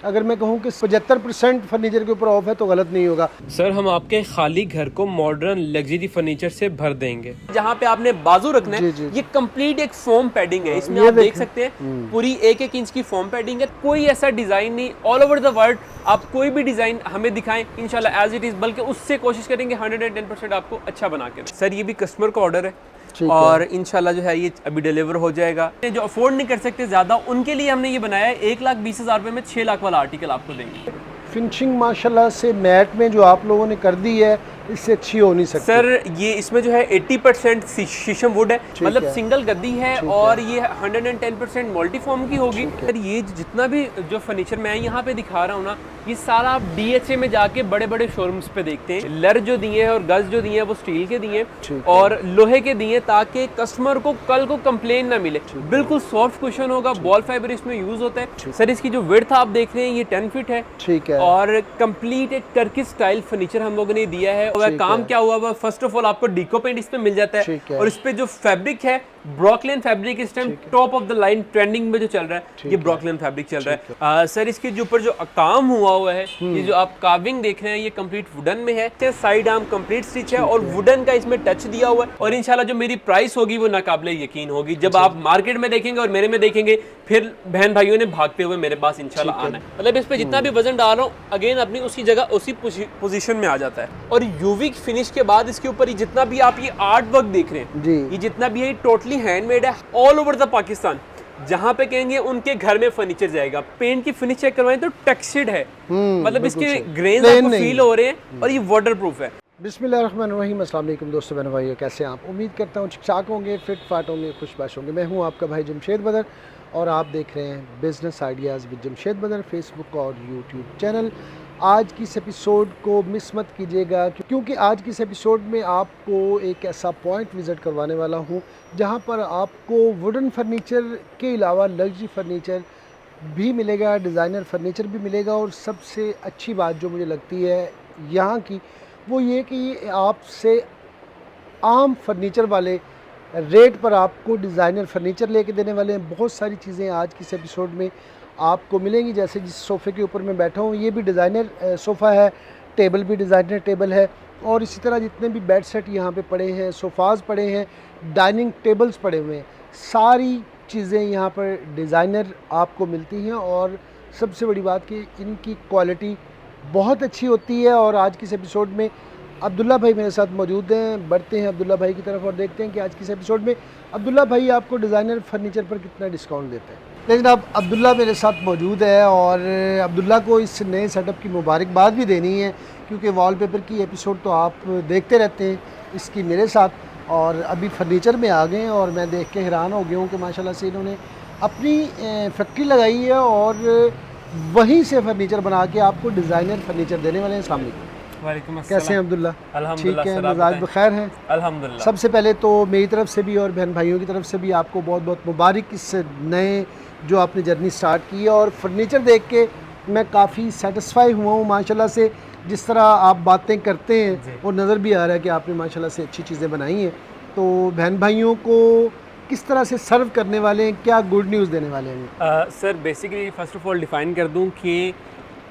अगर मैं कहूँ कि 75% फर्नीचर के ऊपर ऑफ है तो गलत नहीं होगा। सर हम आपके खाली घर को मॉडर्न लग्जरी फर्नीचर से भर देंगे। जहाँ पे आपने बाजू रखना है, ये कंप्लीट एक फोम पैडिंग है। इसमें आप देख सकते हैं पूरी 1-1 इंच की फोम पैडिंग है। कोई ऐसा डिजाइन नहीं, ऑल ओवर द वर्ल्ड आप कोई भी डिजाइन हमें दिखाएं, इंशाल्लाह एज इट इज, बल्कि उससे कोशिश करेंगे 110% आपको अच्छा बना के। सर ये भी कस्टमर का ऑर्डर है और इंशाल्लाह जो है ये अभी डिलीवर हो जाएगा। जो अफोर्ड नहीं कर सकते ज़्यादा, उनके लिए हमने ये बनाया है 1,20,000 रुपये में 6 लाख वाला आर्टिकल आपको देंगे। फिनिशिंग माशाल्लाह से मैट में जो आप लोगों ने कर दी है इससे अच्छी हो नहीं सकती। सर ये इसमें जो है 80% शीशम वुड है, मतलब सिंगल गद्दी है और ये 110% मल्टीफॉर्म की होगी। सर ये जितना भी जो फर्नीचर मैं यहाँ पे दिखा रहा हूँ ना, ये सारा आप DHA में जाके बड़े बड़े शोरूम्स पे देखते हैं। लर जो दिए हैं और गज जो दिए हैं वो स्टील के दिए हैं और लोहे के दिए, ताकि कस्टमर को कल को कंप्लेन ना मिले। बिल्कुल सॉफ्ट कुशन होगा, बॉल फाइबर इसमें यूज होता है। सर इसकी जो विड्थ आप देख रहे हैं ये 10 फीट है। ठीक है। और कंप्लीट एक टर्किश स्टाइल फर्नीचर हम लोगों ने दिया है। और काम क्या हुआ हुआ, फर्स्ट ऑफ ऑल आपको डीको पेंट इस पे मिल जाता है और इस पे जो फैब्रिक है ब्रॉकलिन फैब्रिक, इस time top of the line trending में जो चल रहा है ये ब्रॉकलिन फैब्रिक चल रहा है। सर इसके जो ऊपर जो काम हुआ है, ये जो आप कार्विंग देख रहे हैं ये कंप्लीट वुडन में है। साइड आर्म कंप्लीट स्टिच है और वुडन का इसमें टच दिया हुआ है। और इंशाल्लाह जो मेरी प्राइस होगी वो नाकाबिले यकीन होगी। जब आप मार्केट में देखेंगे और मेरे में देखेंगे, फिर बहन भाइयों ने भागते हुए मेरे पास इंशाल्लाह आना है। मतलब इस पे जितना भी वजन डाल रहा हूँ अगेन अपनी उसी जगह उसी पोजीशन में आ जाता है। और यूवी फिनिश के बाद इसके ऊपर जितना भी आप ये आर्ट वर्क देख रहे हैं, ये जितना भी है टोटली हैंडमेड है, ऑल ओवर द पाकिस्तान। जहाँ पे कहेंगे उनके घर में फर्नीचर जाएगा। पेंट की फिनिश चेक करवाएं तो टेक्सचर्ड है, मतलब इसके ग्रेन्स आपको फील हो रहे हैं और ये वाटरप्रूफ है। बिस्मिल्लाहिर्रहमानिर्रहीम। अस्सलाम वालेकुम दोस्तों, बहन भाइयों, कैसे हैं आप? उम्मीद करता हूँ ठीक-ठाक होंगे, फिट फाट होंगे, खुशबाश होंगे। मैं हूँ आपका भाई जमशेद बदर और आप देख रहे हैं बिज़नेस आइडियाज़ विद जमशेद बदर, फेसबुक और यूट्यूब चैनल। आज की इस एपिसोड को मिस मत कीजिएगा, क्योंकि आज की इस एपिसोड में आपको एक ऐसा पॉइंट विज़िट करवाने वाला हूँ जहाँ पर आपको वुडन फर्नीचर के अलावा लग्जरी फर्नीचर भी मिलेगा, डिज़ाइनर फर्नीचर भी मिलेगा। और सबसे अच्छी बात जो मुझे लगती है यहाँ की वो ये कि आपसे आम फर्नीचर वाले रेट पर आपको डिज़ाइनर फर्नीचर लेके देने वाले हैं। बहुत सारी चीज़ें आज की इस एपिसोड में आपको मिलेंगी। जैसे जिस सोफ़े के ऊपर मैं बैठा हूँ ये भी डिज़ाइनर सोफ़ा है, टेबल भी डिज़ाइनर टेबल है। और इसी तरह जितने भी बेड सेट यहाँ पे पड़े हैं, सोफ़ाज़ पड़े हैं, डाइनिंग टेबल्स पड़े हुए हैं, सारी चीज़ें यहाँ पर डिज़ाइनर आपको मिलती हैं। और सबसे बड़ी बात कि इनकी क्वालिटी बहुत अच्छी होती है। और आज की इस एपिसोड में अब्दुल्ला भाई मेरे साथ मौजूद हैं। बढ़ते हैं अब्दुल्ला भाई की तरफ और देखते हैं कि आज की इस एपिसोड में अब्दुल्ला भाई आपको डिज़ाइनर फर्नीचर पर कितना डिस्काउंट देते हैं। लेकिन अब अब्दुल्ला मेरे साथ मौजूद है और अब्दुल्ला को इस नए सेटअप की मुबारकबाद भी देनी है, क्योंकि वॉलपेपर की एपिसोड तो आप देखते रहते हैं इसकी मेरे साथ। और अभी फर्नीचर में आ गए हैं और मैं देख के हैरान हो गया हूँ कि माशाल्लाह से इन्होंने अपनी फैक्ट्री लगाई है और वहीं से फर्नीचर बना के आपको डिज़ाइनर फर्नीचर देने वाले हैं। सामने कैसे हैं अब्दुल्ला? ठीक है, मिजाज बखैर हैं अल्हम्दुलिल्लाह। सबसे पहले तो मेरी तरफ से भी और बहन भाइयों की तरफ से भी आपको बहुत बहुत मुबारक इस नए जो आपने जर्नी स्टार्ट की है। और फर्नीचर देख के मैं काफ़ी सेटिस्फाई हुआ हूँ माशाल्लाह से। जिस तरह आप बातें करते हैं वो नज़र भी आ रहा है कि आपने माशाल्लाह से अच्छी चीज़ें बनाई हैं। तो बहन भाइयों को किस तरह से सर्व करने वाले हैं, क्या गुड न्यूज़ देने वाले हैं? Sir basically first of all define कर दूं कि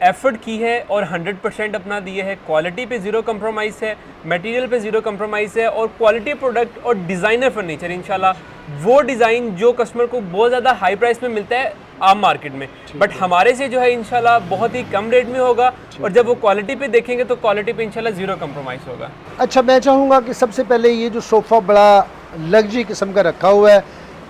एफर्ट की है और 100% अपना दिए है। क्वालिटी पे ज़ीरो कंप्रोमाइज़ है, मटेरियल पे ज़ीरो कंप्रोमाइज़ है और क्वालिटी प्रोडक्ट और डिज़ाइनर फर्नीचर इंशाल्लाह वो डिज़ाइन जो कस्टमर को बहुत ज़्यादा हाई प्राइस में मिलता है आम मार्केट में, बट हमारे से जो है इंशाल्लाह बहुत ही कम रेट में होगा। और जब वो क्वालिटी पे देखेंगे तो क्वालिटी पे इंशाल्लाह ज़ीरो कंप्रोमाइज़ होगा। अच्छा, मैं चाहूँगा कि सबसे पहले ये जो सोफ़ा बड़ा लग्जरी किस्म का रखा हुआ है,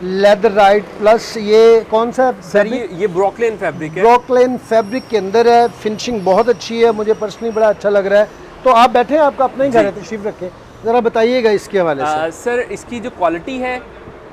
लेदर राइट प्लस ये कौन सा सर? ये ब्रॉकलिन फैब्रिक है। ब्रॉकलिन फैब्रिक के अंदर है, फिनिशिंग बहुत अच्छी है, मुझे पर्सनली बड़ा अच्छा लग रहा है। तो आप बैठे हैं, आपका अपना ही घर है, तशरीफ रखें, ज़रा बताइएगा इसके हवाले से। सर इसकी जो क्वालिटी है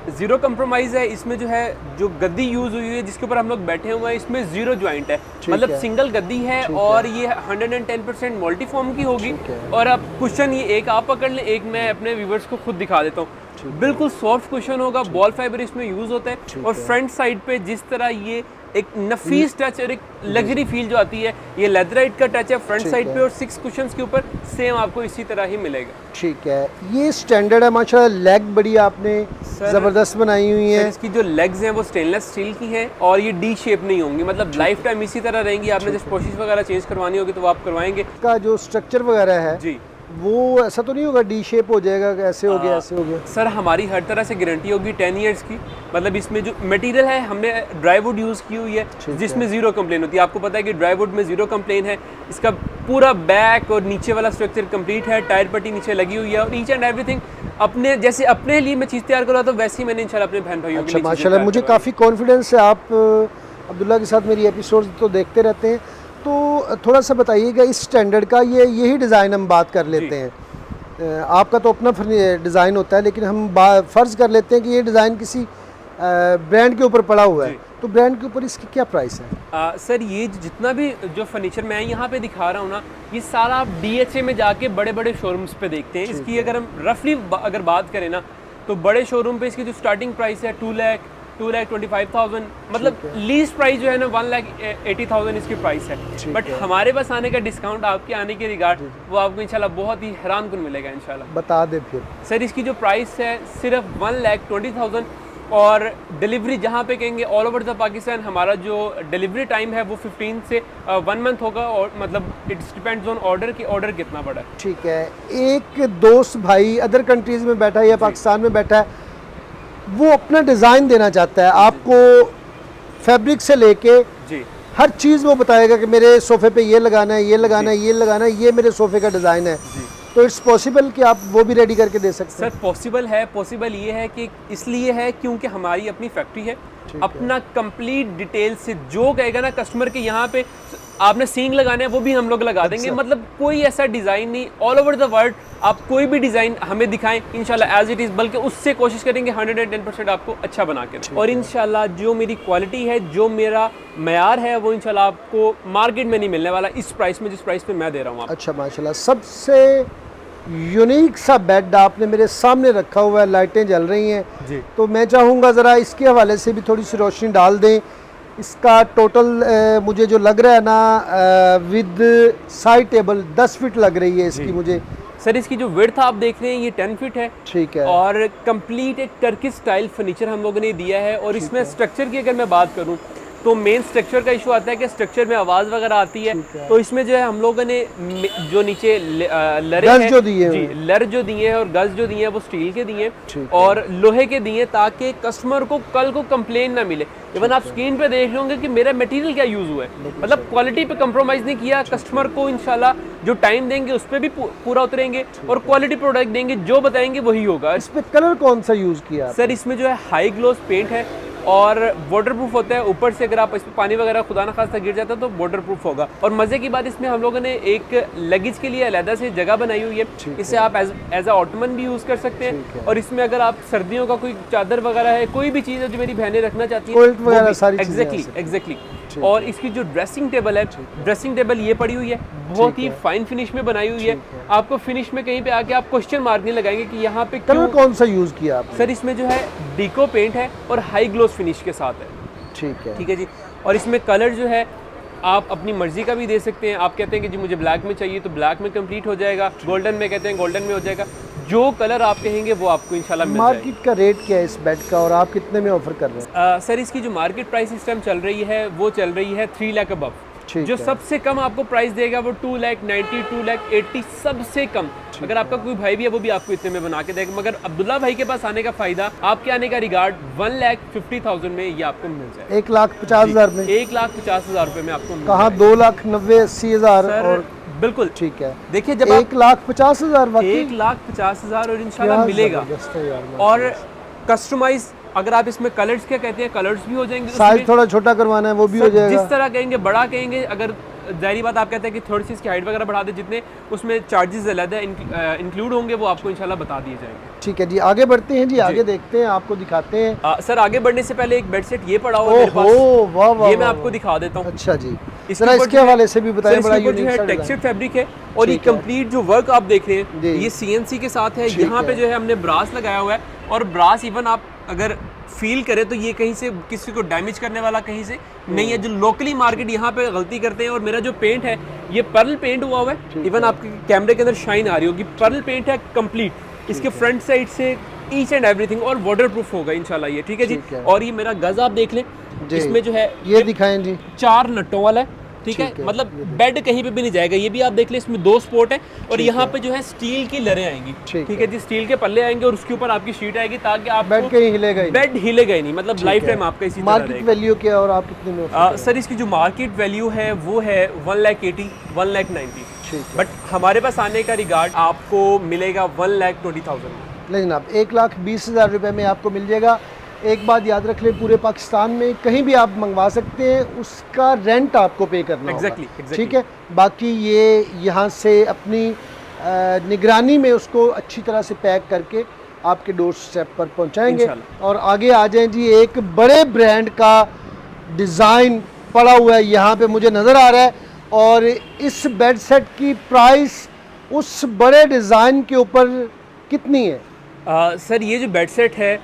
ज़ीरो कंप्रोमाइज़ है। इसमें जो है जो गद्दी यूज़ हुई है जिसके ऊपर हम लोग बैठे हुए हैं, इसमें ज़ीरो जॉइंट है, मतलब सिंगल गद्दी है और ये 110% मल्टीफॉर्म की होगी। और अब कुशन ये एक आप पकड़ लें, एक मैं अपने व्यूवर्स को खुद दिखा देता हूँ। बिल्कुल सॉफ्ट कुशन होगा, बॉल फाइबर इसमें यूज़ होता है। और फ्रंट साइड पे जिस तरह ये एक नफीस टच और एक लग्जरी फील जो आती है, ये लेदराइट का टच है फ्रंट साइड पे और 6 कुशन्स के ऊपर सेम आपको इसी तरह ही मिलेगा। ठीक है, ये स्टैंडर्ड है माशाल्लाह। लेग बड़ी आपने ज़बरदस्त बनाई हुई है। इसकी जो लेग्स हैं वो स्टेनलेस स्टील की हैं और ये डी शेप नहीं होंगी, मतलब लाइफ टाइम इसी तरह रहेंगी। आपने जैसे पॉलिश वगैरह चेंज करवानी होगी तो वो आप करवाएंगे। इसका जो स्ट्रक्चर वगैरह है जी, वो ऐसा तो नहीं होगा डी शेप हो जाएगा, ऐसे हो गया ऐसे हो गया? सर हमारी हर तरह से गारंटी होगी 10 इयर्स की। मतलब इसमें जो मटेरियल है हमने ड्राई वुड यूज़ की हुई है जिसमें ज़ीरो कंप्लेन होती है। आपको पता है कि ड्राई वुड में ज़ीरो कंप्लेन है। इसका पूरा बैक और नीचे वाला स्ट्रक्चर कंप्लीट है, टायर पट्टी नीचे लगी हुई है और ईच एंड एवरीथिंग अपने जैसे अपने लिए मैं चीज़ तैयार कर रहा था वैसे ही मैंने इंशाल्लाह अपने बहन भाइयों के लिए माशाल्लाह मुझे काफ़ी कॉन्फिडेंस है। आप अब्दुल्ला के साथ मेरी एपिसोड तो देखते रहते हैं, तो थोड़ा सा बताइएगा इस स्टैंडर्ड का। यही डिज़ाइन हम बात कर लेते हैं। आपका तो अपना डिज़ाइन होता है, लेकिन हम फ़र्ज़ कर लेते हैं कि ये डिज़ाइन किसी ब्रांड के ऊपर पड़ा हुआ है, तो ब्रांड के ऊपर इसकी क्या प्राइस है? सर ये जितना भी जो फर्नीचर मैं यहाँ पे दिखा रहा हूँ ना, ये सारा आप DHA में जाके बड़े बड़े शोरूम्स पे देखते हैं। इसकी अगर हम रफली अगर बात करें ना, तो बड़े शोरूम पे इसकी जो स्टार्टिंग प्राइस है 2,25,000, मतलब लीस्ट प्राइस जो है ना 1,80,000 इसकी प्राइस है। बट हमारे पास आने का डिस्काउंट आपके आने के रिगार्ड वो आपको इंशाल्लाह बहुत ही हैरान कुन मिलेगा इंशाल्लाह। बता दे फिर। सर इसकी जो प्राइस है सिर्फ 1,20,000 और डिलीवरी जहाँ पे कहेंगे ऑल ओवर द पाकिस्तान। हमारा जो डिलीवरी टाइम है वो 15 से 1 मंथ होगा और मतलब इट्स डिपेंड्स ऑन ऑर्डर कि ऑर्डर कितना बड़ा है। ठीक है, एक दोस्त भाई अदर कंट्रीज़ में बैठा है या पाकिस्तान में बैठा है, वो अपना डिज़ाइन देना चाहता है आपको, फैब्रिक से लेके जी हर चीज़ वो बताएगा कि मेरे सोफ़े पे ये लगाना है, ये लगाना है, ये लगाना है, ये मेरे सोफ़े का डिज़ाइन है। तो इट्स पॉसिबल कि आप वो भी रेडी करके दे सकते हैं? सर पॉसिबल है। पॉसिबल ये है कि इसलिए है क्योंकि हमारी अपनी फैक्ट्री है। अपना कंप्लीट डिटेल से जो कहेगा ना कस्टमर के यहाँ पे आपने सींग लगाने हैं वो भी हम लोग लगा देंगे। मतलब कोई ऐसा डिज़ाइन नहीं, ऑल ओवर द वर्ल्ड आप कोई भी डिज़ाइन हमें दिखाएं इंशाल्लाह एज इट इज़, बल्कि उससे कोशिश करेंगे 110% आपको अच्छा बना के दें। और इंशाल्लाह जो मेरी क्वालिटी है, जो मेरा मयार है, वो इंशाल्लाह आपको मार्केट में नहीं मिलने वाला इस प्राइस में जिस प्राइस पे मैं दे रहा हूँ। अच्छा माशाल्लाह, सबसे यूनिक सा बेड आपने मेरे सामने रखा हुआ है, लाइटें जल रही हैं जी। तो मैं चाहूँगा ज़रा इसके हवाले से भी थोड़ी सी रोशनी डाल दें। इसका टोटल मुझे जो लग रहा है ना विद साइड टेबल 10 फीट लग रही है इसकी मुझे। सर इसकी जो विड्थ आप देख रहे हैं ये 10 फीट है। ठीक है। और कंप्लीट एक टर्किश स्टाइल फर्नीचर हम लोगों ने दिया है। और इसमें स्ट्रक्चर की अगर मैं बात करूं तो मेन स्ट्रक्चर का इशू आता है कि स्ट्रक्चर में आवाज़ वगैरह आती है। तो इसमें जो है हम लोगों ने जो नीचे लरे हैं जो दिए जी, लर जो दिए हैं और गज जो दिए हैं वो स्टील के दिए हैं और लोहे के दिए ताकि कस्टमर को कल को कंप्लेन ना मिले। इवन आप स्क्रीन पे देख लोगे कि मेरा मटेरियल क्या यूज़ हुआ है, मतलब क्वालिटी पे कंप्रोमाइज़ नहीं किया। कस्टमर को इंशाल्लाह जो टाइम देंगे उस पर भी पूरा उतरेंगे और क्वालिटी प्रोडक्ट देंगे, जो बताएंगे वही होगा। इस पे कलर कौन सा यूज़ किया? सर इसमें जो है हाई ग्लोस पेंट है और वाटर प्रूफ होता है। ऊपर से अगर आप इस पर पानी वगैरह खुदा ना खास्ता गिर जाता है तो वाटर प्रूफ होगा। और मज़े की बात इसमें हम लोगों ने एक लगेज के लिए अलहदा से जगह बनाई हुई है, इसे आप एज अ ऑटमन भी यूज़ कर सकते हैं। और इसमें अगर आप सर्दियों का कोई चादर वगैरह है, कोई भी चीज़ है जो मेरी बहनें रखना चाहती हैं, एग्जैक्टली। और इसकी जो ड्रेसिंग टेबल है, ड्रेसिंग टेबल ये पड़ी हुई है, बहुत ही फाइन फिनिश में बनाई हुई है। आपको फिनिश में कहीं पे आके आप क्वेश्चन मार्क नहीं लगाएंगे कि यहाँ पे कलर कौन सा यूज़ किया आपने? सर इसमें जो है डीको पेंट है और हाई ग्लोस फिनिश के साथ है। ठीक है जी। और इसमें कलर जो है आप अपनी मर्जी का भी दे सकते हैं। आप कहते हैं कि जी मुझे ब्लैक में चाहिए तो ब्लैक में कंप्लीट हो जाएगा, गोल्डन में कहते हैं गोल्डन में हो जाएगा। जो कलर आप कहेंगे वो आपको इंशाल्लाह मिल जाएगा। मार्केट का रेट क्या है इस बेड का और आप कितने में ऑफर कर रहे हैं? सर इसकी जो मार्केट प्राइस इस टाइम चल रही है वो चल रही है 3 लाख अबव। जो सबसे कम आपको प्राइस देगा वो 2,90,000, 2,80,000 सबसे कम। अगर आपका कोई भाई भी है वो भी आपको इतने में बना के देगा। मगर अब्दुल्ला भाई के पास आने का फायदा, आपके आने का रिगार्ड 1,50,000 में ये आपको मिल जाए। 1,50,000 में? 1,50,000 रुपए में आपको। कहाँ 2,90,80,000? और बिल्कुल ठीक है। देखिए जब 1,50,000 1,50,000 और इंशाल्लाह मिलेगा। और कस्टमाइज अगर आप इसमें कलर्स क्या कहते हैं, कलर्स भी हो जाएंगे। साइज थोड़ा छोटा करवाना है वो भी हो जाएगा। जिस तरह कहेंगे, बड़ा कहेंगे, अगर जाहिर बात आप कहते हैं कि थोड़ी सी इसकी हाइट वगैरह बढ़ा दे, जितने उसमें चार्जेस अलग इंक्लूड होंगे वो आपको इंशाल्लाह बता दिए जाएंगे। ठीक है जी, आगे बढ़ते हैं जी, आगे देखते हैं, आपको दिखाते हैं। सर आगे बढ़ने से पहले एक बेड सेट ये पड़ा हुआ है मेरे पास, ये मैं आपको दिखा देता हूँ। अच्छा जी, इसके हवाले से भी बताएं। बड़ा यूनिक है, टेक्सचर फैब्रिक है और ये कंप्लीट जो वर्क आप देख रहे हैं ये CNC के साथ है। यहाँ पे जो है हमने ब्रास लगाया हुआ है और ब्रास इवन आप अगर फील करें तो ये कहीं से किसी को डैमेज करने वाला कहीं से नहीं है। जो लोकली मार्केट यहाँ पे गलती करते हैं, और मेरा जो पेंट है ये पर्ल पेंट हुआ है, इवन आपके कैमरे के अंदर शाइन आ रही होगी, पर्ल पेंट है कंप्लीट। इसके फ्रंट साइड से ईच एंड एवरीथिंग, और वाटर प्रूफ होगा इंशाल्लाह ये, ठीक है जी। और ये मेरा गज आप देख लें, इसमें जो है ये दिखाएं जी, 4 नटों वाला है, ठीक है, मतलब बेड कहीं पे भी नहीं जाएगा। ये भी आप देख लें, इसमें 2 स्पोर्ट है, और यहाँ पे जो है स्टील की लरें आएंगी, ठीक है जी, स्टील के पल्ले आएंगे, और उसके ऊपर आपकी शीट आएगी, ताकि आप बेड कहीं हिलेगा ही, बेड हिलेगा ही नहीं, मतलब लाइफ टाइम आपका इसी तरह रहेगा। मार्केट वैल्यू क्या है और आप कितने में? सर इसकी जो मार्केट वैल्यू है वो है 1,80,000 1,90,000, बट हमारे पास आने का रिगार्ड आपको मिलेगा 1,20,000 में। लेकिन आप 1,20,000 रुपये में आपको मिल जाएगा। एक बात याद रख लें, पूरे पाकिस्तान में कहीं भी आप मंगवा सकते हैं, उसका रेंट आपको पे करना होगा, ठीक है। बाकी ये यहाँ से अपनी निगरानी में उसको अच्छी तरह से पैक करके आपके डोर स्टेप पर पहुँचाएंगे। और आगे आ जाएं जी, एक बड़े ब्रांड का डिज़ाइन पड़ा हुआ है यहाँ पे मुझे नज़र आ रहा है, और इस बेड सेट की प्राइस उस बड़े डिज़ाइन के ऊपर कितनी है? सर ये जो बेड सेट है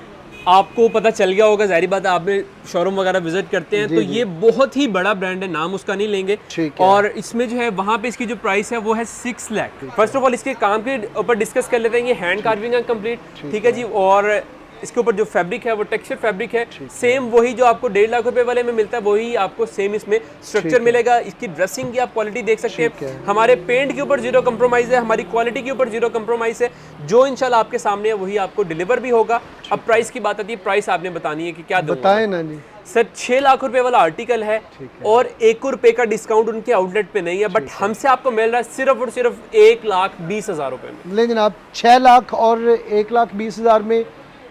आपको पता चल गया होगा, जाहिर बात है, आपने शोरूम वगैरह विजिट करते हैं तो ये बहुत ही बड़ा ब्रांड है, नाम उसका नहीं लेंगे। और इसमें जो है वहाँ पे इसकी जो प्राइस है वो है 6 लाख। फर्स्ट ऑफ ऑल इसके काम के ऊपर डिस्कस कर लेते हैं। ये हैंड कार्विंग है कंप्लीट, ठीक है जी, और इसके ऊपर जो फैब्रिक है वो टेक्सचर फैब्रिक है, सेम वही जो आपको 1.5 लाख रुपए वाले में मिलता है वही आपको सेम इसमें स्ट्रक्चर मिलेगा। इसकी ड्रेसिंग की आप क्वालिटी देख सकते हैं, हमारे पेंट के ऊपर जीरो कंप्रोमाइज है, हमारी क्वालिटी के ऊपर जीरो कंप्रोमाइज है, जो इंशाल्लाह आपके सामने है वही आपको डिलीवर भी होगा। अब प्राइस की बात आती है, प्राइस आपने बतानी है कि क्या बताएं ना जी। सर 6 लाख रुपए वाला आर्टिकल है, और 1 रुपए का डिस्काउंट उनके आउटलेट पे नहीं है, बट हमसे आपको मिल रहा है सिर्फ और सिर्फ 1,20,000 रुपए में। लेकिन आप 6 लाख और 1,20,000 में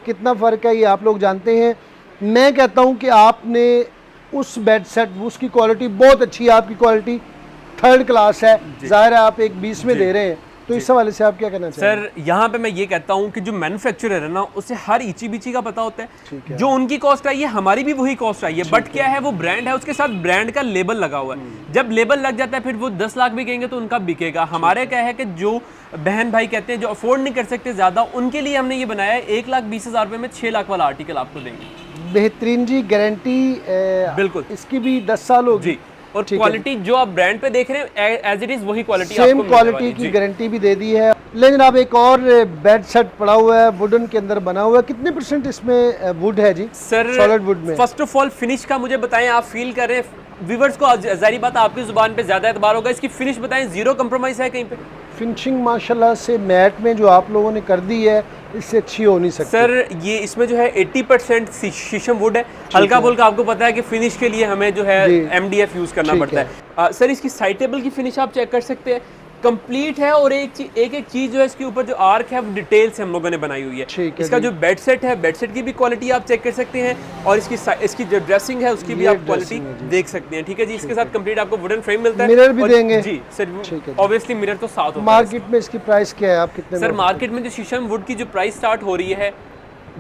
कितना फ़र्क है ये आप लोग जानते हैं। मैं कहता हूँ कि आपने उस बेड सेट, उसकी क्वालिटी बहुत अच्छी है, आपकी क्वालिटी 3rd क्लास है, ज़ाहिर है आप 1,20 में दे रहे हैं, तो इस हवाले से आप क्या कहना चाहेंगे? सर यहाँ पे मैं ये कहता हूँ कि जो मैन्युफैक्चरर है ना, उसे हर इची बिची का पता होता है, जो उनकी कॉस्ट आई है हमारी भी वही कॉस्ट आई है, बट क्या है वो ब्रांड है, उसके साथ ब्रांड का लेबल लगा हुआ है। जब लेबल लग जाता है फिर वो 10 लाख भी कहेंगे तो उनका बिकेगा। हमारे क्या है कि जो बहन भाई कहते हैं जो अफोर्ड नहीं कर सकते ज़्यादा, उनके लिए हमने ये बनाया है 1,20,000 रुपये में 6 लाख वाला आर्टिकल आपको देंगे। बेहतरीन जी, गारंटी बिल्कुल इसकी भी 10 साल होगी, और क्वालिटी जो आप ब्रांड पे देख रहे हैं एज इट इज वही क्वालिटी सेम क्वालिटी की गारंटी भी दे दी है। लेकिन अब एक और बेड सेट पड़ा हुआ है, वुडन के अंदर बना हुआ है, कितने % इसमें वुड है जी? सर सॉलिड वुड में। फर्स्ट ऑफ ऑल फिनिश का मुझे बताएं, आप फील कर रहे हैं, व्यूअर्स को जारी बात आपकी जुबान पे ज्यादा एतबार होगा, इसकी फिनिश बताएं, जीरो कंप्रोमाइज है कहीं पे? फिनिशिंग माशाल्लाह से मैट में जो आप लोगों ने कर दी है, इससे अच्छी हो नहीं सकती। सर ये इसमें जो है 80% शीशम वुड है, हल्का फुल्का आपको पता है कि फिनिश के लिए हमें जो है MDF यूज करना पड़ता है। सर इसकी साइड टेबल की फिनिश आप चेक कर सकते हैं, कंप्लीट है, और एक चीज जो है इसके ऊपर जो आर्क है वो डिटेल से हम लोगों ने बनाई हुई है। इसका जो बेड सेट है, बेड सेट की भी क्वालिटी आप चेक कर सकते हैं, और इसकी जो ड्रेसिंग है उसकी भी आप क्वालिटी देख सकते हैं, ठीक है जी। इसके साथ कंप्लीट आपको वुडन फ्रेम मिलता है, मिरर भी देंगे जी सर, ऑब्वियसली मिरर तो साथ होता है। मार्केट में इसकी प्राइस क्या है, आप कितने? सर मार्केट में जो शीशम वुड की जो प्राइस स्टार्ट हो रही है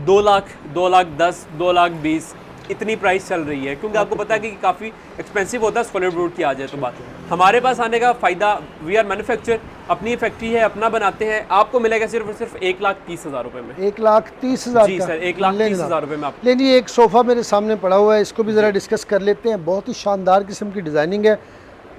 2 लाख, 2,10,000, 2,20,000 इतनी प्राइस चल रही है, क्योंकि आपको पता है कि काफ़ी एक्सपेंसिव होता है सॉलिड वुड की आ जाए तो बात। हमारे पास आने का फ़ायदा, वी आर मैन्युफैक्चर, अपनी फैक्ट्री है, अपना बनाते हैं, आपको मिलेगा सिर्फ और सिर्फ 1,30,000 रुपए में। 1,30,000 जी सर, 1,30,000 रुपए में आप। लेकिन एक सोफ़ा मेरे सामने पड़ा हुआ है, इसको भी ज़रा डिस्कस कर लेते हैं। बहुत ही शानदार किस्म की डिज़ाइनिंग है,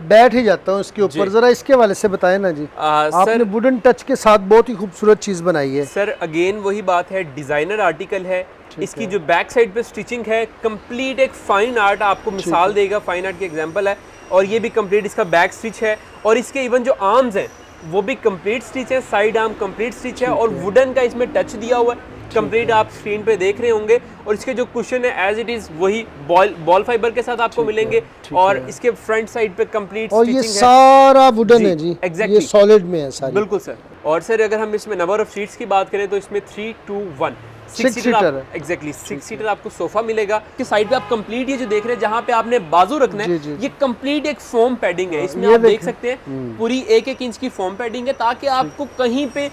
बैठ ही जाता हूँ इसके ऊपर। ज़रा इसके वाले से बताएं ना जी। आपने वुडन टच के साथ बहुत ही खूबसूरत चीज़ बनाई है। सर अगेन वही बात है, डिज़ाइनर आर्टिकल है, इसकी जो बैक साइड पे स्टिचिंग है कंप्लीट एक फाइन आर्ट आपको मिसाल देगा, फाइन आर्ट की एग्जांपल है, और ये भी कंप्लीट इसका बैक स्टिच है, और इसके इवन जो आर्म्स हैं वो भी कंप्लीट स्टिच है, साइड आर्म कंप्लीट स्टिच है, और वुडन का इसमें टच दिया हुआ है कंप्लीट, आप स्क्रीन पे देख रहे होंगे। और इसके जो कुशन है एज इट इज वही बॉल फाइबर के साथ आपको मिलेंगे, और इसके फ्रंट साइड पे कंप्लीट और ये सारा वुडन है जी, एग्जैक्टली ये सॉलिड में है सारी। बिल्कुल सर। और सर अगर हम इसमें नंबर ऑफ सीट्स की बात करें तो इसमें 3 to 1 6 सीटर, एग्जैक्टली 6 सीटर आपको सोफा मिलेगा। कि साइड पे आप कंप्लीट ये जो देख रहे हैं जहाँ पे आपने बाजू रखना है, ये कंप्लीट एक फोम पैडिंग है, इसमें आप देख सकते हैं पूरी 1-1 इंच की फोम पैडिंग है, ताकि आपको कहीं पे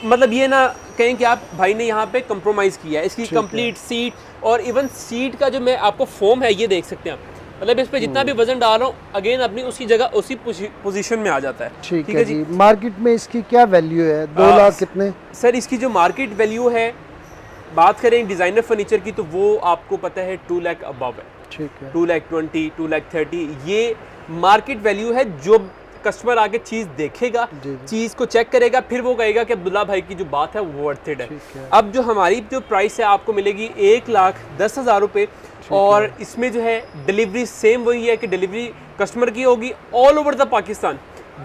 मतलब ये ना कहें कि आप भाई ने यहाँ पे कंप्रोमाइज किया है। इसकी कंप्लीट सीट, और इवन सीट का जो मैं आपको फोम है ये देख सकते हैं आप, मतलब इस पे जितना भी वजन डाल रहा हूँ अगेन अपनी उसी जगह उसी पोजीशन में आ जाता है। ठीक है जी। मार्केट में इसकी क्या वैल्यू है? 2 लाख कितने? सर इसकी जो मार्केट वैल्यू है बात करें डिज़ाइनर फर्नीचर की तो वो आपको पता है 2 लाख अबव है, ठीक है, 2,20,000, 2,30,000 ये मार्केट वैल्यू है। जो कस्टमर आगे चीज़ देखेगा, चीज़ को चेक करेगा, फिर वो कहेगा कि अब्दुल्ला भाई की जो बात है वो वर्थ इट है। अब जो हमारी जो प्राइस है आपको मिलेगी 1,10,000 रुपये, और इसमें जो है डिलीवरी सेम वही है कि डिलीवरी कस्टमर की होगी ऑल ओवर द पाकिस्तान।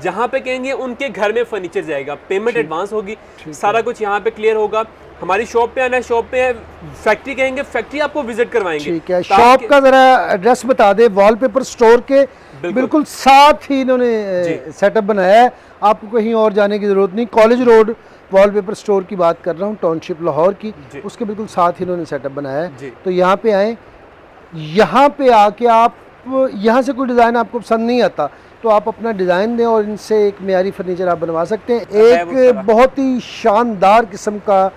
जहाँ पे कहेंगे उनके घर में फर्नीचर जाएगा, पेमेंट एडवांस होगी, सारा कुछ यहाँ पे क्लियर होगा। हमारी शॉप पे आना है, शॉप पे है, फैक्ट्री कहेंगे फैक्ट्री आपको विजिट करवाएंगे। ठीक है, शॉप का जरा एड्रेस बता दे। वॉलपेपर स्टोर के बिल्कुल साथ ही इन्होंने सेटअप बनाया है, आपको कहीं और जाने की जरूरत नहीं। कॉलेज रोड वॉलपेपर स्टोर की बात कर रहा हूँ, टाउनशिप लाहौर की, उसके बिल्कुल साथ ही इन्होंने सेटअप बनाया है। तो यहाँ पे आए, यहाँ पे आके आप यहाँ से कोई डिज़ाइन आपको पसंद नहीं आता तो आप अपना डिज़ाइन दें और इनसे एक मेयारी फर्नीचर आप बनवा सकते हैं। एक बहुत ही शानदार किस्म का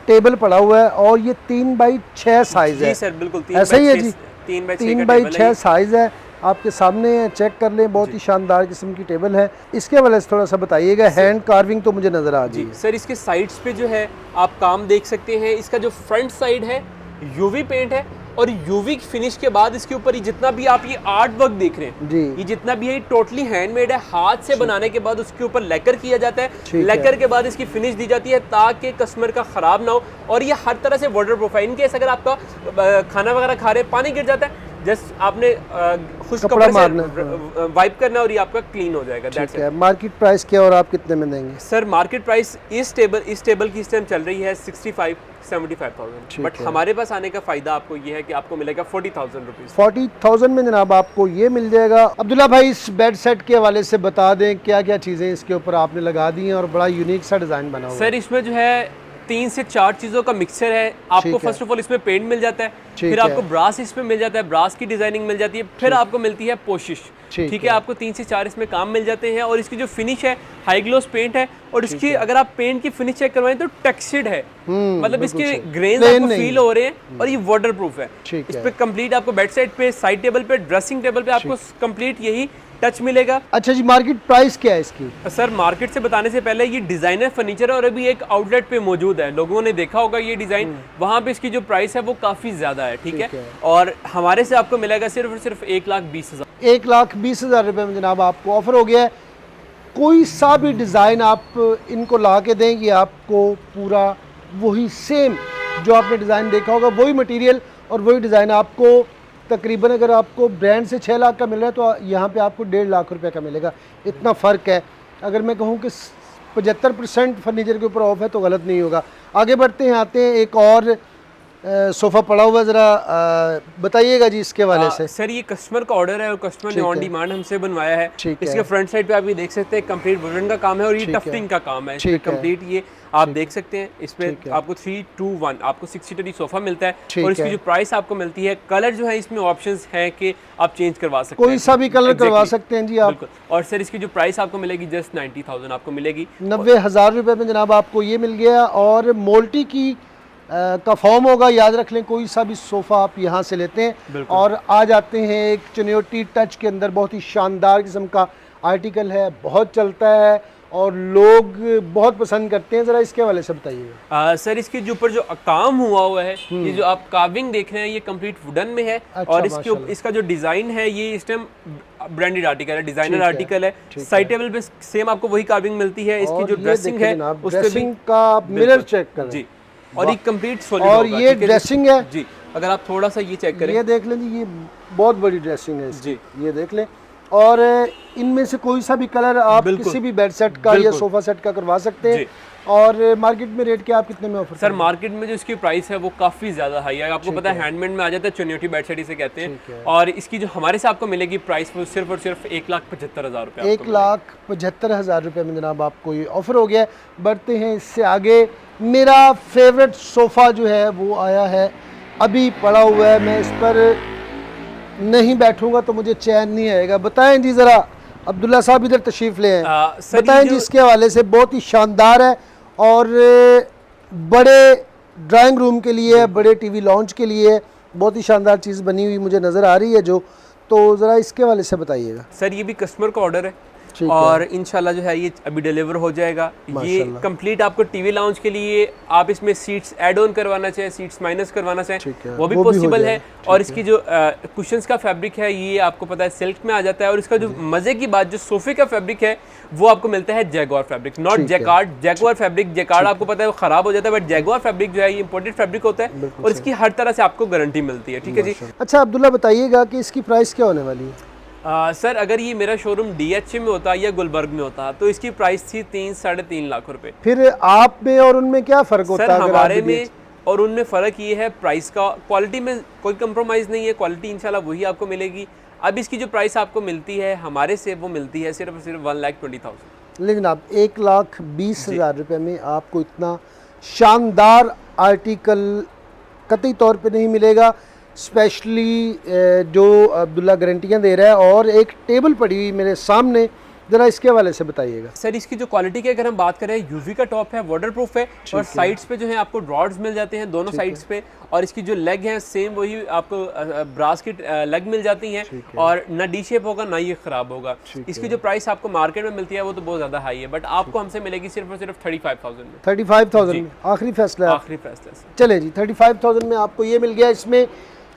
टेबल पड़ा हुआ है और ये 3x6 साइज है। सर बिल्कुल ऐसा ही है जी, 3x6 साइज है, आपके सामने है, चेक कर लें। बहुत ही शानदार किस्म की टेबल है। इसके वाले से थोड़ा सा बताइएगा। हैंड कार्विंग तो मुझे नजर आ गई सर। इसके साइड्स पे जो है आप काम देख सकते हैं। इसका जो फ्रंट साइड है यूवी पेंट है, और यूवी फिनिश के बाद इसके ऊपर जितना भी आप ये आर्ट वर्क देख रहे हैं जी, ये जितना भी है टोटली हैंडमेड है। हाथ से बनाने के बाद उसके ऊपर लेकर किया जाता है, लेकर के बाद इसकी फिनिश दी जाती है ताकि कस्टमर का ख़राब ना हो। और ये हर तरह से वाटर प्रूफ। इन केस अगर आपका खाना वगैरह खा रहे पानी गिर जाता है, जस्ट आपने खुश कपड़े से वाइप करना और ये आपका क्लीन हो जाएगा। ठीक है। मार्केट प्राइस क्या और आप कितने में देंगे? सर मार्केट प्राइस इस टेबल की इस टाइम चल रही है 65-75,000, बट हमारे पास आने का फायदा आपको ये है कि आपको मिलेगा 40,000 रुपीज़। 40,000 में जनाब आपको ये मिल जाएगा। अब्दुल्ला भाई इस बेड सेट के हवाले से बता दें क्या क्या चीज़ें इसके ऊपर आपने लगा दी हैं और बड़ा यूनिक सा डिज़ाइन बना हुआ है। सर इसमें जो है 3 से 4 चीज़ों का मिक्सचर है। आपको फर्स्ट ऑफ ऑल इसमें पेंट मिल जाता है, फिर आपको ब्रास इसमें मिल जाता है, ब्रास की डिजाइनिंग मिल जाती है, फिर आपको मिलती है पोशिश। ठीक है, आपको 3 से 4 इसमें काम मिल जाते हैं। और इसकी जो फिनिश है हाई ग्लोस पेंट है, और इसकी अगर आप पेंट की फिनिश चेक करवाएं तो टेक्सचर्ड है, मतलब इसके ग्रेन्स आपको फील हो रहे हैं और ये वाटर प्रूफ है। इस पे कंप्लीट आपको बेड साइड पे, साइड टेबल पे, ड्रेसिंग टेबल पे आपको कंप्लीट यही टच मिलेगा। अच्छा जी, मार्केट प्राइस क्या है इसकी? सर मार्केट से बताने से पहले ये डिजाइनर फर्नीचर है और अभी एक आउटलेट पे मौजूद है। लोगों ने देखा होगा ये डिजाइन, वहाँ पे इसकी जो प्राइस है वो काफी ज्यादा है। ठीक है, और हमारे से आपको मिलेगा सिर्फ और सिर्फ 1,20,000। 1,20,000 रुपए में जनाब आपको ऑफर हो गया है। कोई सा भी डिज़ाइन आप इनको ला के देंगे, आपको पूरा वही सेम जो आपने डिज़ाइन देखा होगा वही मटेरियल और वही डिज़ाइन आपको तकरीबन, अगर आपको ब्रांड से 6 लाख का मिल रहा है तो यहाँ पे आपको 1.5 लाख रुपए का मिलेगा। इतना फ़र्क है। अगर मैं कहूँ कि 75% फर्नीचर के ऊपर ऑफ है तो गलत नहीं होगा। आगे बढ़ते हैं, आते हैं एक और सोफ़ा पड़ा हुआ, ज़रा बताइएगा जी इसके वाले से। सर ये कस्टमर का ऑर्डर है और कस्टमर ने ऑन डिमांड हमसे बनवाया है। इसके फ्रंट साइड पे आप ये देख सकते हैं कंप्लीट वुडन का काम है और ये टफ्टिंग का काम है। इसमें कंप्लीट ये आप देख सकते हैं। इसमें आपको 3-2-1 आपको 6 सीटर सोफा मिलता है और इसकी जो प्राइस आपको मिलती है, कलर जो है इसमें ऑप्शंस हैं कि आप चेंज करवा सकते हैं, कोई सा भी कलर करवा सकते हैं जी आप। और सर इसकी जो प्राइस आपको मिलेगी जस्ट 90,000 आपको मिलेगी। 90,000 रुपए में जनाब आपको ये मिल गया। और मोल्टी की का फॉर्म होगा, याद रख लें। कोई सा भी सोफ़ा आप यहाँ से लेते हैं। और आ जाते हैं एक चुनियोटी टच के अंदर, बहुत ही शानदार किस्म का आर्टिकल है, बहुत चलता है और लोग बहुत पसंद करते हैं। ज़रा इसके वाले से बताइएगा। सर इसके जो ऊपर जो काम हुआ है, ये जो आप कार्विंग देख रहे हैं, ये कंप्लीट वुडन में है। अच्छा, और इसका जो डिज़ाइन है ये इस टाइम ब्रांडेड आर्टिकल है, डिजाइनर आर्टिकल है। साइड टेबल पे सेम आपको वही कार्विंग मिलती है। इसकी जो ड्रेसिंग है उस पे भी का मिरर चेक करें जी, और ये कंप्लीट सॉलिड और ये ड्रेसिंग है जी। अगर आप थोड़ा सा ये चेक करें, ये देख लें जी, ये बहुत बड़ी ड्रेसिंग है जी, ये देख लें। और इनमें से कोई सा भी कलर आप किसी भी बेड सेट का या सोफा सेट का करवा सकते हैं। और मार्केट में रेट क्या आप कितने में ऑफर? सर मार्केट में जो इसकी प्राइस है वो काफी ज्यादा हाई है। आपको पता है हैंडमेड में आ जाता है, चुनियोटी बेड सेट इसे कहते हैं। और इसकी जो हमारे से आपको मिलेगी प्राइस वो सिर्फ और सिर्फ 1,75,000 रुपए। 1,75,000 रुपए में जनाब आपको ये ऑफर हो गया। बढ़ते हैं इससे आगे। मेरा फेवरेट सोफ़ा जो है वो आया है, अभी पड़ा हुआ है, मैं इस पर नहीं बैठूंगा तो मुझे चैन नहीं आएगा। बताएं जी ज़रा, अब्दुल्ला साहब इधर तशरीफ़ ले आए, बताएं जी इसके हवाले से। बहुत ही शानदार है और बड़े ड्राइंग रूम के लिए, बड़े टीवी लॉन्च के लिए बहुत ही शानदार चीज़ बनी हुई मुझे नज़र आ रही है जो, तो ज़रा इसके हवाले से बताइएगा। सर ये भी कस्टमर का ऑर्डर है और इंशाल्लाह जो है ये अभी डिलीवर हो जाएगा। ये कंप्लीट आपको टीवी लाउंज के लिए आप इसमें सीट्स ऐड ऑन करवाना चाहे, सीट्स माइनस करवाना चाहे वो भी पॉसिबल है। और इसकी जो कुशन्स का फैब्रिक है ये आपको पता है सिल्क में आ जाता है। और इसका जो मजे की बात, जो सोफे का फैब्रिक है वो आपको मिलता है jaguar fabric, not jacquard. Jaguar fabric, jacquard आपको पता है वो खराब हो जाता है, बट जैगुआर फैब्रिक जो है ये इंपोर्टेड फैब्रिक होता है और इसकी हर तरह से आपको गारंटी मिलती है। ठीक है जी। अच्छा अब्दुल्ला बताइएगा कि इसकी प्राइस क्या होने वाली है? सर अगर ये मेरा शोरूम DH में होता या गुलबर्ग में होता तो इसकी प्राइस थी 3-3.5 लाख रुपए। फिर आप में और उनमें क्या फ़र्क होता है? सर हमारे में और उनमें फ़र्क ये है प्राइस का, क्वालिटी में कोई कंप्रोमाइज़ नहीं है, क्वालिटी इंशाल्लाह वही आपको मिलेगी। अब इसकी जो प्राइस आपको मिलती है हमारे से वो मिलती है सिर्फ और सिर्फ 1,20,000। लेकिन आप 1,20,000 रुपये में आपको इतना शानदार आर्टिकल कतई तौर पे नहीं मिलेगा। स्पेशली जो अब्दुल्ला गारंटियाँ दे रहा है और एक टेबल पड़ी हुई मेरे सामने, ज़रा इसके हवाले से बताइएगा। सर इसकी जो क्वालिटी की अगर हम बात करें, यूवी का टॉप है, वाटरप्रूफ है और साइड्स पे जो है आपको रॉड्स मिल जाते हैं दोनों साइड्स पे। और इसकी जो लेग है सेम वही आपको ब्रास की लेग मिल जाती हैं और ना डी शेप होगा ना ये खराब होगा। इसकी जो प्राइस आपको मार्केट में मिलती है वो तो बहुत ज़्यादा हाई है, बट आपको हमसे मिलेगी सिर्फ और सिर्फ 35,000 में। 35,000 में आखिरी फैसला है? आखिरी फैसला। चले जी, 35,000 में आपको ये मिल गया। इसमें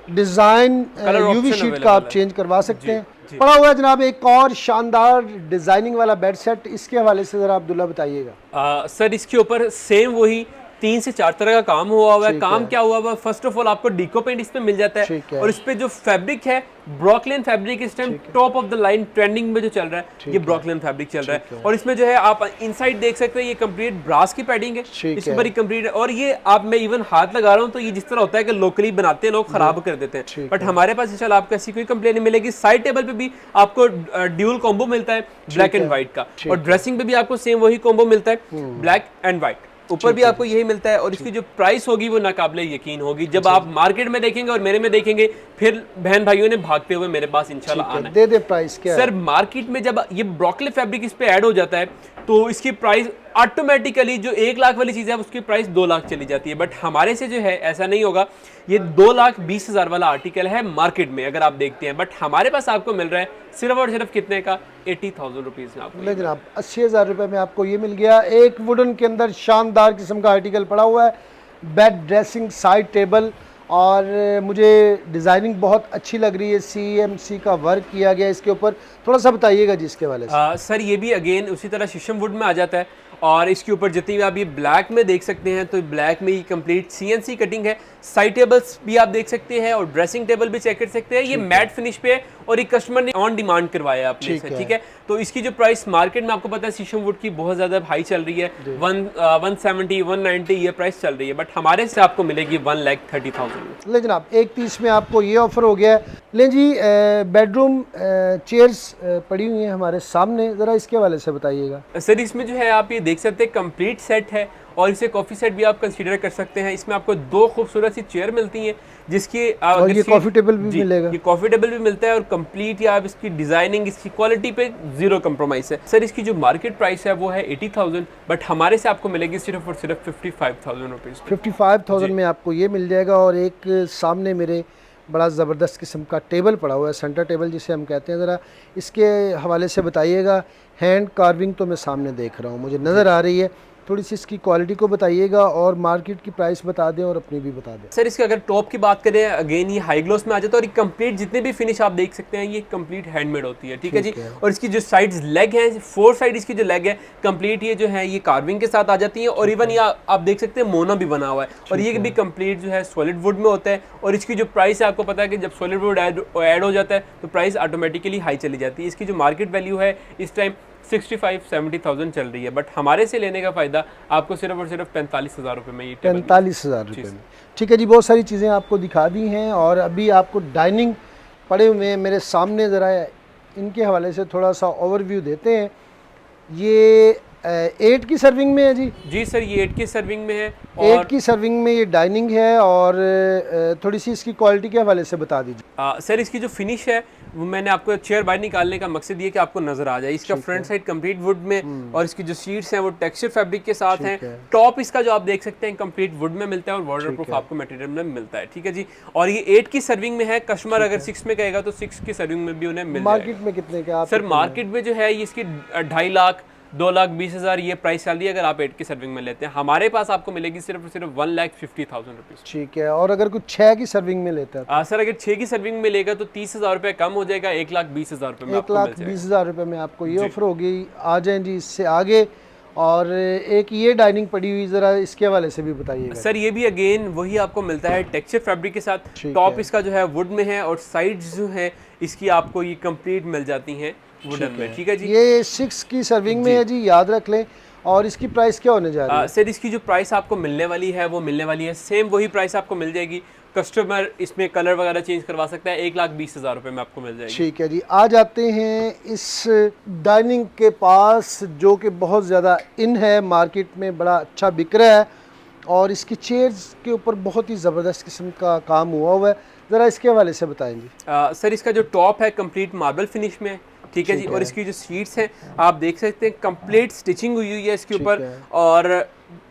डिज़ाइन यूवी शीट का आप चेंज करवा सकते हैं। पड़ा हुआ है जनाब एक और शानदार डिज़ाइनिंग वाला बेड सेट, इसके हवाले से ज़रा अब्दुल्ला बताइएगा। सर इसके ऊपर सेम वही 3 से 4 तरह का काम हुआ हुआ है। काम क्या हुआ हुआ है? फर्स्ट ऑफ ऑल आपको डीको पेंट इसमें मिल जाता है और इस पे जो फैब्रिक है ब्रॉकलिन फैब्रिक इस time top of the line trending में जो चल रहा है ये ब्रॉकलिन फैब्रिक चल रहा है। और इसमें जो है आप इनसाइड देख सकते हैं ये कंप्लीट ब्रास की पैडिंग है, इसके ऊपर कंप्लीट है। और ये आप मैं इवन हाथ लगा रहा हूँ तो ये जिस तरह होता है कि लोकली बनाते हैं लोग खराब कर देते हैं, बट हमारे पास इंशाल्लाह आपको ऐसी कोई कंप्लेन नहीं मिलेगी। साइड टेबल पे भी आपको ड्यूल कॉम्बो मिलता है ब्लैक एंड व्हाइट का, और ड्रेसिंग पे भी आपको सेम वही कॉम्बो मिलता है ब्लैक एंड व्हाइट, ऊपर भी आपको यही मिलता है। और इसकी जो प्राइस होगी वो नाकाबिले यकीन होगी। जब आप मार्केट में देखेंगे और मेरे में देखेंगे फिर बहन भाइयों ने भागते हुए मेरे पास इंशाल्लाह आना है। दे प्राइस क्या सर मार्केट में जब ये ब्रॉकली फैब्रिक इस पे ऐड हो जाता है तो इसकी प्राइस ऑटोमेटिकली जो 1 लाख वाली चीज़ है उसकी प्राइस 2 लाख चली जाती है, बट हमारे से जो है ऐसा नहीं होगा। ये 2,20,000 वाला आर्टिकल है मार्केट में अगर आप देखते हैं, बट हमारे पास आपको मिल रहा है सिर्फ और सिर्फ कितने का? 80,000 रुपीज़ में आपको। लेकिन आप 80,000 रुपये में आपको ये मिल गया। एक वुडन के अंदर शानदार किस्म का आर्टिकल पड़ा हुआ है, बेड ड्रेसिंग साइड टेबल, और मुझे डिज़ाइनिंग बहुत अच्छी लग रही है। CMC का वर्क किया गया इसके ऊपर, थोड़ा सा बताइएगा जी इसके वाले से। सर ये भी अगेन उसी तरह शीशम वुड में आ जाता है और इसके ऊपर जितनी भी आप ये ब्लैक में देख सकते हैं तो ब्लैक में ही कंप्लीट CNC कटिंग है। साइड टेबल्स भी आप देख सकते हैं और ड्रेसिंग टेबल भी चेक कर सकते हैं। ये मैट फिनिश पे है और एक कस्टमर ने ऑन डिमांड करवाया आपने से, ठीक है। तो इसकी जो प्राइस मार्केट में आपको पता है शीशम वुड की बहुत ज़्यादा हाई चल रही है, 170 190 ये प्राइस चल रही है, बट हमारे से आपको मिलेगी 1,30,000। ले जनाब 1,30 में आपको ये ऑफर हो गया है। ले जी, बेडरूम चेयर्स पड़ी हुई हैं हमारे सामने, ज़रा इसके हवाले से बताइएगा। सर इसमें जो है आप ये देख सकते हैं कंप्लीट सेट है और इसे कॉफ़ी सेट भी आप कंसीडर कर सकते हैं। इसमें आपको 2 खूबसूरत सी चेयर मिलती हैं जिसकी और ये कॉफ़ी टेबल भी मिलेगा। ये कॉफ़ी टेबल भी मिलता है और कंप्लीट या आप इसकी डिज़ाइनिंग इसकी क्वालिटी पे ज़ीरो कंप्रोमाइज़ है। सर इसकी जो मार्केट प्राइस है वो है 80,000, बट हमारे से आपको मिलेगी सिर्फ और सिर्फ 55,000 रुपीज़। 55,000 में आपको ये मिल जाएगा। और एक सामने मेरे बड़ा ज़बरदस्त किस्म का टेबल पड़ा हुआ है, सेंटर टेबल जिसे हम कहते हैं, ज़रा इसके हवाले से बताइएगा। हैंड कार्विंग तो मैं सामने देख रहा हूँ, मुझे नज़र आ रही है, थोड़ी सी इसकी क्वालिटी को बताइएगा और मार्केट की प्राइस बता दें और अपनी भी बता दें। सर इसके अगर टॉप की बात करें अगेन ये हाई ग्लोस में आ जाता है और ये कंप्लीट जितने भी फिनिश आप देख सकते हैं ये कंप्लीट हैंडमेड होती है, ठीक है जी। और इसकी जो साइड्स लेग हैं, 4 साइड इसकी जो लेग है कंप्लीट ये जो है ये कार्विंग के साथ आ जाती है। और इवन ये आप देख सकते हैं मोना भी बना हुआ है और ये भी कंप्लीट जो है सॉलिड वुड में होता है। और इसकी जो प्राइस है आपको पता है कि जब सॉलिड वुड ऐड हो जाता है तो प्राइस ऑटोमेटिकली हाई चली जाती है। इसकी जो मार्केट वैल्यू है इस टाइम 65-70,000 चल रही है, बट हमारे से लेने का फ़ायदा आपको सिर्फ और सिर्फ 45,000 रुपये में। ये 45,000 रुपये में, ठीक है जी। बहुत सारी चीज़ें आपको दिखा दी हैं और अभी आपको डाइनिंग पड़े हुए हैं मेरे सामने, ज़रा इनके हवाले से थोड़ा सा ओवरव्यू देते हैं। ये 8 की सर्विंग में है जी? जी सर ये 8 की सर्विंग में है। 8 की सर्विंग में ये डाइनिंग है और थोड़ी सी इसकी क्वालिटी के हवाले से बता दीजिए। सर इसकी जो फिनिश है वो मैंने आपको चेयर बाहर निकालने का मकसद ये कि आपको नजर आ जाए। इसका फ्रंट साइड कंप्लीट वुड में और इसकी जो सीट्स हैं वो टेक्सचर फैब्रिक के साथ हैं। टॉप इसका जो आप देख सकते हैं कंप्लीट वुड में मिलता है और वाटरप्रूफ आपको मटेरियल में मिलता है, ठीक है जी। और ये 8 की सर्विंग में है। कस्टमर अगर 6 में कहेगा तो 6 की सर्विंग में भी उन्हें मिल जाएगा। मार्केट में कितने का सर मार्केट में जो है ये इसकी 2.5 लाख 2,20,000 ये प्राइस चल रही है अगर आप 8 की सर्विंग में लेते हैं। हमारे पास आपको मिलेगी सिर्फ 1,50,000 रुपीज़। ठीक है। और अगर कुछ 6 की सर्विंग में लेता है सर अगर 6 की सर्विंग में लेगा तो 30,000 रुपये कम हो जाएगा, 1,20,000 रुपये में 1,20,000 रुपये में आपको ये ऑफर होगी। आ जाएं जी इससे आगे। और एक ये डाइनिंग पड़ी हुई, ज़रा इसके हवाले से भी बताइएगा। सर ये भी अगेन वही आपको मिलता है टेक्सचर फैब्रिक के साथ। टॉप इसका जो है वुड में है और साइड्स जो है इसकी आपको ये कंप्लीट मिल जाती हैं वुडन में, ठीक है जी। ये 6 की सर्विंग में है जी, याद रख लें। और इसकी प्राइस क्या होने जा रही है? सर इसकी जो प्राइस आपको मिलने वाली है वो मिलने वाली है सेम वही प्राइस आपको मिल जाएगी। कस्टमर इसमें कलर वगैरह चेंज करवा सकता है, 1,20,000 रुपये में आपको मिल जाएगी। ठीक है जी। आ जाते हैं इस डाइनिंग के पास जो कि बहुत ज़्यादा इन है, मार्केट में बड़ा अच्छा बिक रहा है और इसकी चेयर्स के ऊपर बहुत ही ज़बरदस्त किस्म का काम हुआ है। ज़रा इसके हवाले से बताएं जी। सर इसका जो टॉप है कंप्लीट मार्बल फिनिश में है, ठीक है जी। और इसकी जो सीट्स हैं आप देख सकते हैं कंप्लीट स्टिचिंग हुई है इसके ऊपर और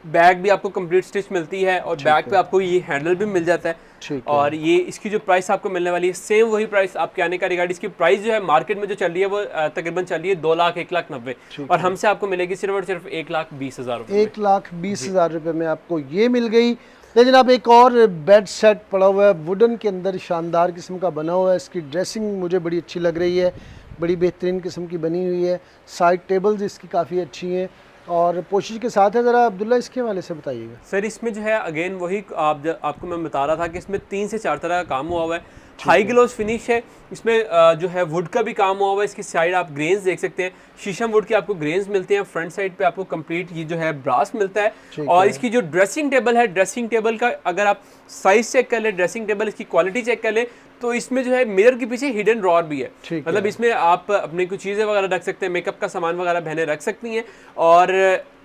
बैग भी आपको कंप्लीट स्टिच मिलती है और बैग पे आपको ये हैंडल भी मिल जाता है। और ये इसकी जो प्राइस आपको मिलने वाली है सेम वही प्राइस आपके आने का रिगार्ड। इसकी प्राइस जो है मार्केट में जो चल रही है वो तकरीबन चल रही है 2 लाख 1,90,000 और हमसे आपको मिलेगी सिर्फ और सिर्फ 1,20,000 रुपये। 1,20,000 रुपये में आपको ये मिल गई। लेकिन अब एक और बेड सेट पड़ा हुआ है वुडन के अंदर, शानदार किस्म का बना हुआ है। इसकी ड्रेसिंग मुझे बड़ी अच्छी लग रही है, बड़ी बेहतरीन किस्म की बनी हुई है। साइड टेबल्स इसकी काफ़ी अच्छी हैं और पोशिश के साथ है। ज़रा अब्दुल्ला इसके हवाले से बताइएगा। सर इसमें जो है अगेन वही आपको मैं बता रहा था कि इसमें 3 से 4 तरह का काम हुआ हुआ है। हाई ग्लोस फिनिश है इसमें, जो है वुड का भी काम हुआ हुआ है। इसकी साइड आप ग्रेन्स देख सकते हैं, शीशम वुड के आपको ग्रेन्स मिलते हैं। फ्रंट साइड पे आपको कंप्लीट ये जो है ब्रास मिलता है। और इसकी जो ड्रेसिंग टेबल है, ड्रेसिंग टेबल का अगर आप साइज चेक कर ले, ड्रेसिंग टेबल इसकी क्वालिटी चेक कर ले तो इसमें जो है मिरर के पीछे हिडन ड्रॉअर भी है। मतलब इसमें आप अपनी कुछ चीज़ें वगैरह रख सकते हैं, मेकअप का सामान वगैरह बहनें रख सकती हैं। और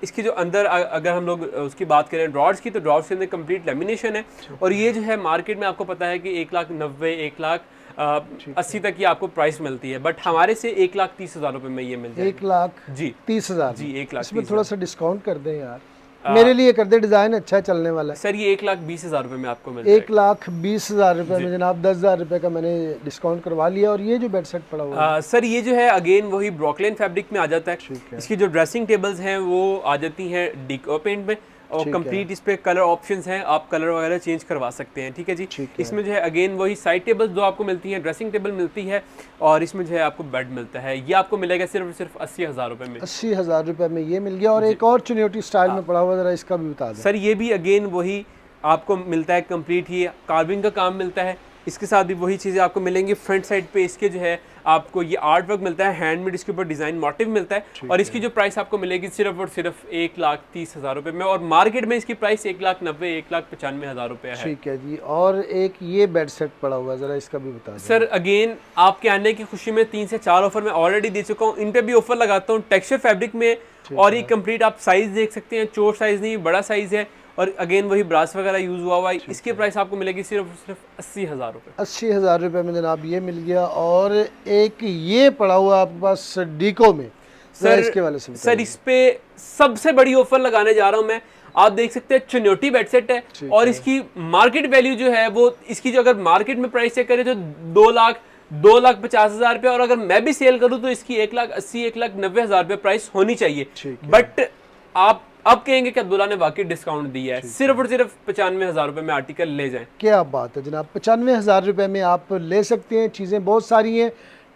इसकी जो अंदर अगर हम लोग उसकी बात करें ड्रॉअर्स की, तो ड्रॉअर्स के अंदर कंप्लीट लेमिनेशन है। और ये जो है मार्केट में आपको पता है कि 1,90,000 1,80,000 तक की आपको प्राइस मिलती है, बट हमारे से 1,30,000 रुपये में ये मिल जाएगी। 1,30,000 जी 1,30,000। इसमें थोड़ा सा डिस्काउंट कर दें यार, मेरे लिए कर दे, डिज़ाइन अच्छा चलने वाला है। सर ये 1,20,000 रुपये में आपको मिल जाएगा। 1,20,000 रुपये में जनाब 10,000 रुपये का मैंने डिस्काउंट करवा लिया। और ये जो बेड सेट पड़ा हुआ है सर ये जो है अगेन वही ब्रॉकलिन फैब्रिक में आ जाता है। इसकी जो ड्रेसिंग टेबल्स हैं वो आ जाती हैं डिको पेंट में और कंप्लीट इस पे कलर ऑप्शंस हैं, आप कलर वगैरह चेंज करवा सकते हैं, ठीक है जी। इसमें जो है अगेन वही साइड टेबल्स जो आपको मिलती हैं, ड्रेसिंग टेबल मिलती है और इसमें जो है आपको बेड मिलता है। ये आपको मिलेगा सिर्फ 80,000 रुपये में। 80,000 रुपये में ये मिल गया। और एक और चुनियोटी स्टाइल में पड़ा हुआ, जरा इसका भी बता दें। सर ये भी अगेन वही आपको मिलता है कंप्लीट, ही कार्विंग का काम मिलता है। इसके साथ भी वही चीज़ें आपको मिलेंगी। फ्रंट साइड पे इसके जो है आपको ये आर्ट वर्क मिलता है, हैंडमेड इसके ऊपर डिज़ाइन मोटिव मिलता है। और इसकी जो प्राइस आपको मिलेगी सिर्फ और सिर्फ 1,30,000 रुपये में और मार्केट में इसकी प्राइस 1,90,000 1,95,000 रुपये है। ठीक है जी। और एक ये बेड सेट पड़ा हुआ है, ज़रा इसका भी बता दें। सर अगेन आपके आने की खुशी में 3 से 4 ऑफर मैं ऑलरेडी दे चुका हूँ, इन पे भी ऑफर लगाता हूँ टेक्सचर फैब्रिक में। और ये कंप्लीट आप साइज़ देख सकते हैं, चोट साइज़ नहीं बड़ा साइज़ है और अगेन वही ब्रास वगैरह यूज़ हुआ है। इसकी प्राइस आपको मिलेगी सिर्फ 80,000 रुपये। 80,000 रुपये में जनाब ये मिल गया। और एक ये पड़ा हुआ आपके पास डीको में, सर इसके वाले से सर इस पे सबसे बड़ी ऑफर लगाने जा रहा हूँ मैं। आप देख सकते हैं चुनियोटी बेड सेट है और इसकी मार्केट वैल्यू जो है वो इसकी जो अगर मार्केट में प्राइस चेक करें तो 2,50,000 रुपये और अगर मैं भी सेल करूँ तो इसकी 1,80,000 1,90,000 रुपये प्राइस होनी चाहिए। बट आप अब कहेंगे कि अब्दुल्ला ने वाकई डिस्काउंट दिया है, सिर्फ और सिर्फ 95,000 रुपये में आर्टिकल ले जाएं। क्या बात है जनाब, 95,000 रुपये में आप ले सकते हैं। चीज़ें बहुत सारी हैं,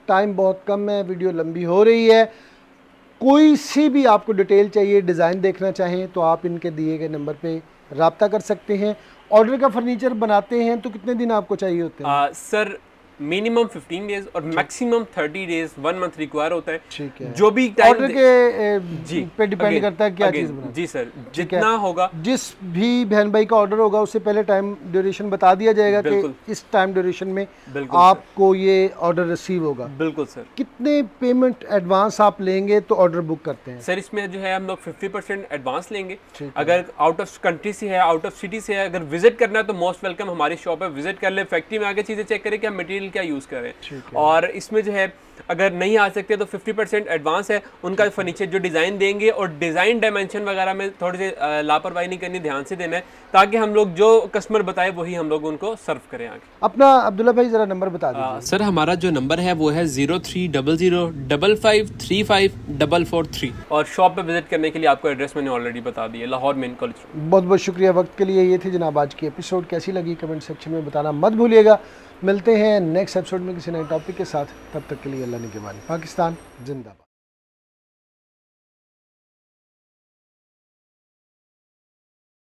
टाइम बहुत कम है, वीडियो लंबी हो रही है। कोई सी भी आपको डिटेल चाहिए, डिज़ाइन देखना चाहें तो आप इनके दिए गए नंबर पे रब्ता कर सकते हैं। ऑर्डर का फर्नीचर बनाते हैं तो कितने दिन आपको चाहिए होते हैं? सर मिनिमम 15 डेज और मैक्सिमम 30 डेज 1 मंथ रिक्वायर होता है। ठीक है। जो भी ऑर्डर के जी पे डिपेंड करता है क्या चीज़ बनाना। जी सर, जितना होगा, जिस भी बहन भाई का ऑर्डर होगा उससे पहले टाइम ड्यूरेशन बता दिया जाएगा कि इस टाइम ड्यूरेशन में आपको ये ऑर्डर रिसीव होगा। बिल्कुल सर। कितने पेमेंट एडवांस आप लेंगे तो ऑर्डर बुक करते हैं? सर इसमें जो है हम लोग 50% एडवांस लेंगे। अगर आउट ऑफ कंट्री से है, आउट ऑफ सिटी से है, अगर विजिट करना है तो मोस्ट वेलकम, हमारी शॉप है, विजिट कर ले, फैक्ट्री में आके चीज़ें चेक करें कि हम मटेरियल मटेरियल क्या यूज़ कर रहे हैं। और इसमें जो है अगर नहीं आ सकते तो 50% एडवांस है उनका फर्नीचर जो डिज़ाइन देंगे, और डिज़ाइन डायमेंशन वगैरह में थोड़े से लापरवाही नहीं करनी, ध्यान से देना है, ताकि हम लोग जो कस्टमर बताए वही हम लोग उनको सर्व करें आगे। अपना अब्दुल्ला भाई ज़रा नंबर बता दीजिए। सर हमारा जो नंबर है वो है 030055354443, और शॉप पे विजिट करने के लिए आपको एड्रेस मैंने ऑलरेडी बता दिया, लाहौर मेन कॉलेज। बहुत बहुत शुक्रिया वक्त के लिए। ये थी जनाब आज की एपिसोड, कैसी लगी कमेंट सेक्शन में बताना मत भूलिएगा। मिलते हैं नेक्स्ट एपिसोड में किसी नए टॉपिक के साथ, तब तक के लिए अल्लाह निगहबान। पाकिस्तान जिंदाबाद।